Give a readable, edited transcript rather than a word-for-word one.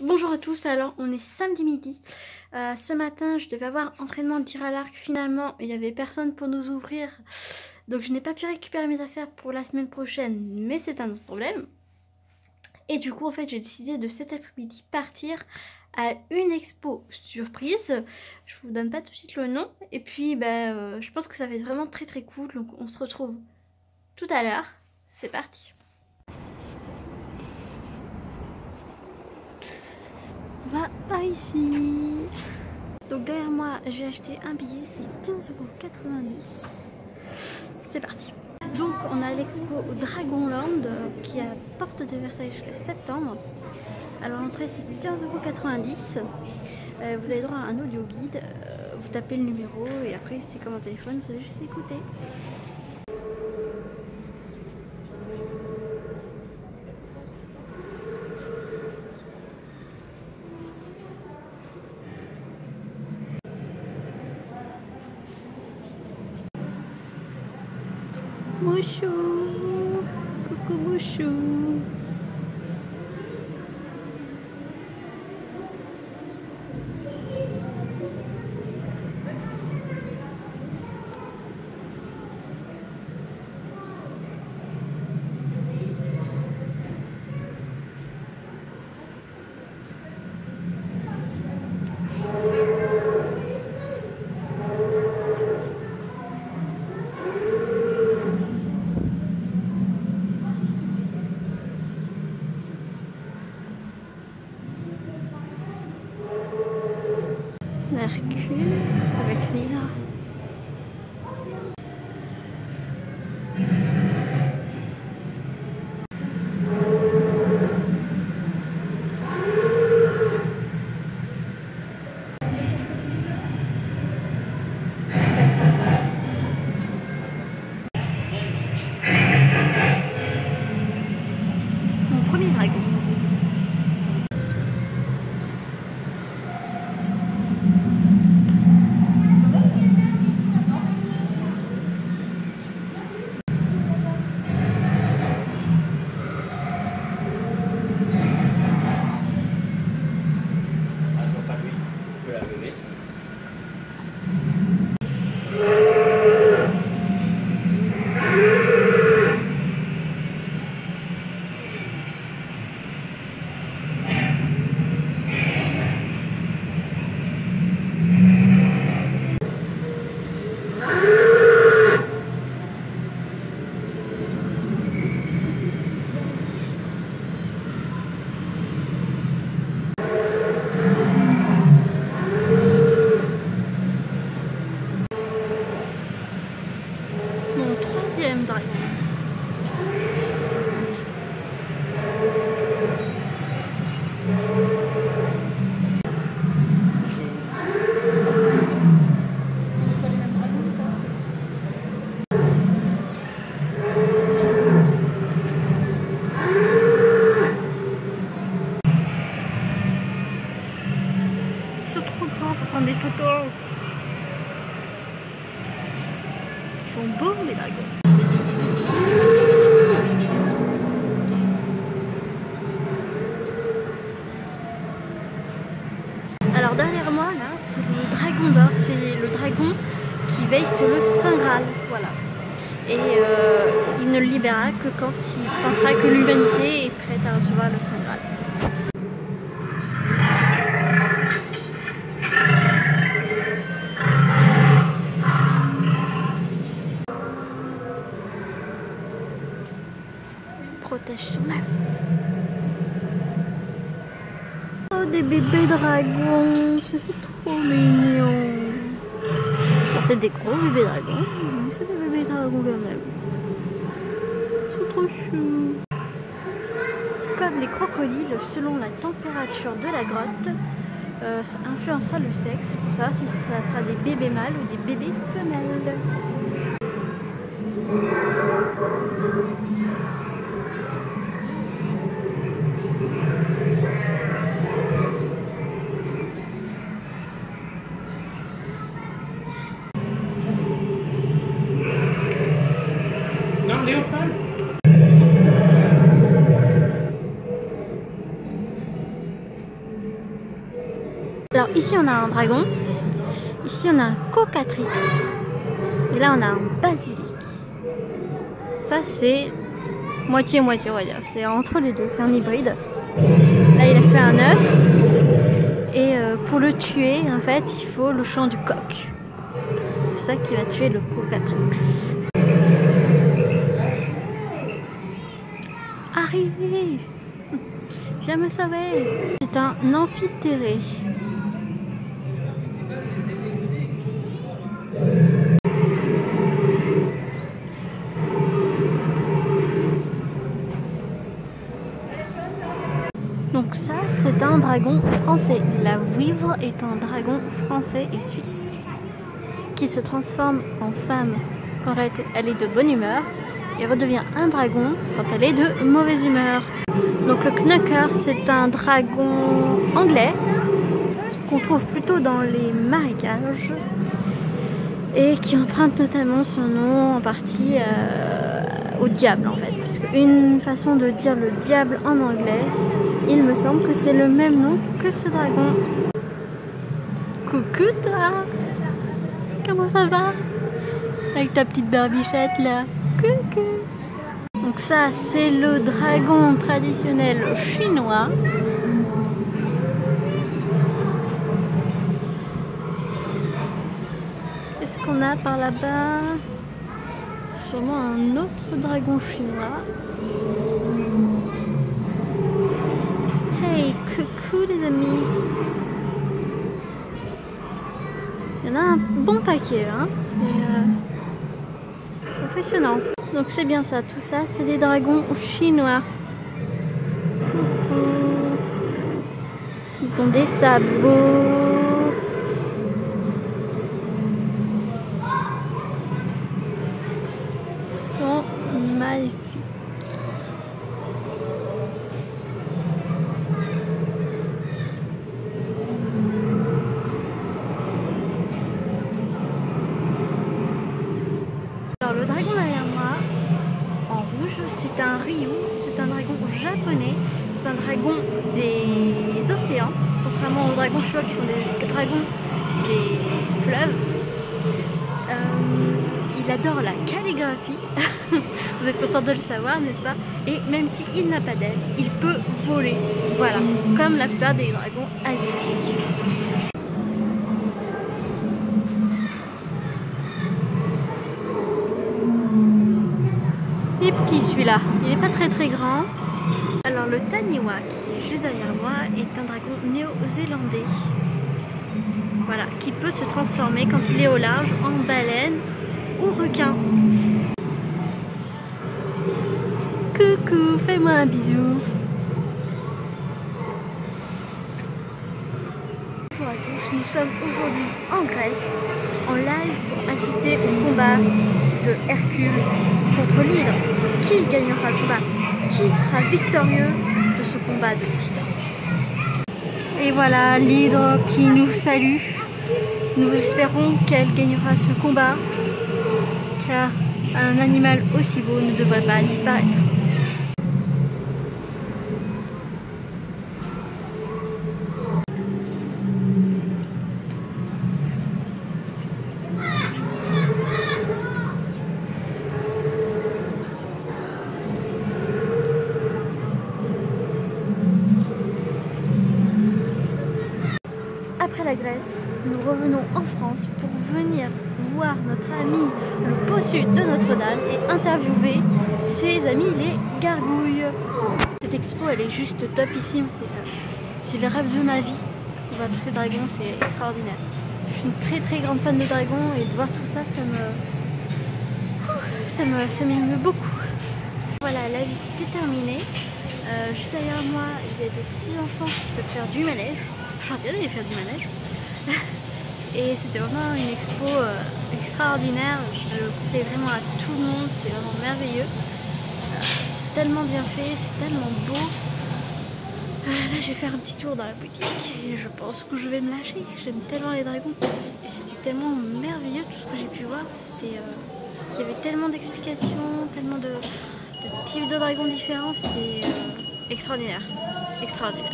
Bonjour à tous, alors on est samedi midi. Ce matin je devais avoir entraînement de tir à l'arc. Finalement il n'y avait personne pour nous ouvrir. Donc je n'ai pas pu récupérer mes affaires pour la semaine prochaine. Mais c'est un autre problème. Et du coup en fait j'ai décidé de cet après-midi partir à une expo surprise. Je vous donne pas tout de suite le nom. Et puis je pense que ça va être vraiment très très cool. Donc on se retrouve tout à l'heure. C'est parti. On va par ici. Donc derrière moi j'ai acheté un billet, c'est 15,90 €. C'est parti. Donc on a l'expo au Dragonland qui est à Porte de Versailles jusqu'à septembre. Alors l'entrée c'est 15,90 €. Vous avez droit à un audio guide. Vous tapez le numéro et après c'est comme un téléphone, vous allez juste écouter. Bonjour, coucou bonjour. Hercule avec Lila. Mon premier dragon. Mon troisième dragon. Ils sont trop grands pour prendre des photos. Ils sont beaux les dragons. Alors derrière moi là c'est le dragon d'or, c'est le dragon qui veille sur le Saint Graal, voilà. Et il ne le libérera que quand il pensera que l'humanité est prête à recevoir le Saint Graal. Protège son œuf. Oh des bébés dragons, c'est trop mignon. Bon c'est des gros bébés dragons, mais c'est des bébés dragons quand même. Ils sont trop choux. Comme les crocodiles, selon la température de la grotte, ça influencera le sexe pour savoir si ça sera des bébés mâles ou des bébés femelles. Non, léopard. Alors ici on a un dragon, ici on a un cocatrix, et là on a un basilic. Ça c'est moitié-moitié on va dire, c'est entre les deux, c'est un hybride. Là il a fait un œuf, et pour le tuer en fait il faut le chant du coq. C'est ça qui va tuer le cocatrix. Arrivé! Viens me sauver! C'est un amphitéré. Donc ça, c'est un dragon français. La vouivre est un dragon français et suisse qui se transforme en femme quand elle est de bonne humeur et redevient un dragon quand elle est de mauvaise humeur. Donc le knucker, c'est un dragon anglais qu'on trouve plutôt dans les marécages et qui emprunte notamment son nom en partie au diable en fait, parce qu'une façon de dire le diable en anglais, il me semble que c'est le même nom que ce dragon. Coucou toi! Comment ça va? Avec ta petite barbichette là. Coucou! Donc ça c'est le dragon traditionnel chinois. Qu'est-ce qu'on a par là-bas? Sûrement un autre dragon chinois. Hey, coucou les amis! Il y en a un bon paquet, hein. C'est impressionnant. Donc c'est bien ça, tout ça c'est des dragons chinois. Coucou. Ils ont des sabots. Ils sont magnifiques. Alors le dragon derrière moi, en rouge, c'est un Ryu, c'est un dragon japonais, c'est un dragon des océans, contrairement aux dragons chinois qui sont des dragons des fleuves. Il adore la calligraphie, vous êtes content de le savoir, n'est-ce pas? Et même s'il n'a pas d'aile, il peut voler, voilà, comme la plupart des dragons asiatiques. Il est petit celui-là, il n'est pas très grand. Alors le Taniwa qui est juste derrière moi est un dragon néo-zélandais. Voilà, qui peut se transformer quand il est au large en baleine ou requin. Coucou, fais-moi un bisou. Bonjour à tous, nous sommes aujourd'hui en Grèce, en live pour assister au combat de Hercule contre l'Hydre. Qui gagnera le combat? Qui sera victorieux de ce combat de titans? Et voilà l'Hydre qui nous salue. Nous espérons qu'elle gagnera ce combat, car un animal aussi beau ne devrait pas disparaître. Après la Grèce, nous revenons en France pour venir voir notre ami le bossu de Notre-Dame et interviewer ses amis les gargouilles. Cette expo elle est juste topissime, c'est le rêve de ma vie. De voir tous ces dragons, c'est extraordinaire. Je suis une très grande fan de dragons et de voir tout ça, ça m'émeut beaucoup. Voilà, la visite est terminée. Juste derrière moi, il y a des petits enfants qui peuvent faire du manège. Je suis bien d'aller faire du manège. Et c'était vraiment une expo extraordinaire. Je le conseille vraiment à tout le monde. C'est vraiment merveilleux. C'est tellement bien fait, c'est tellement beau. Là, je vais faire un petit tour dans la boutique et je pense que je vais me lâcher. J'aime tellement les dragons. Et c'était tellement merveilleux tout ce que j'ai pu voir. Il y avait tellement d'explications, tellement de types de dragons différents. C'était extraordinaire. Extraordinaire.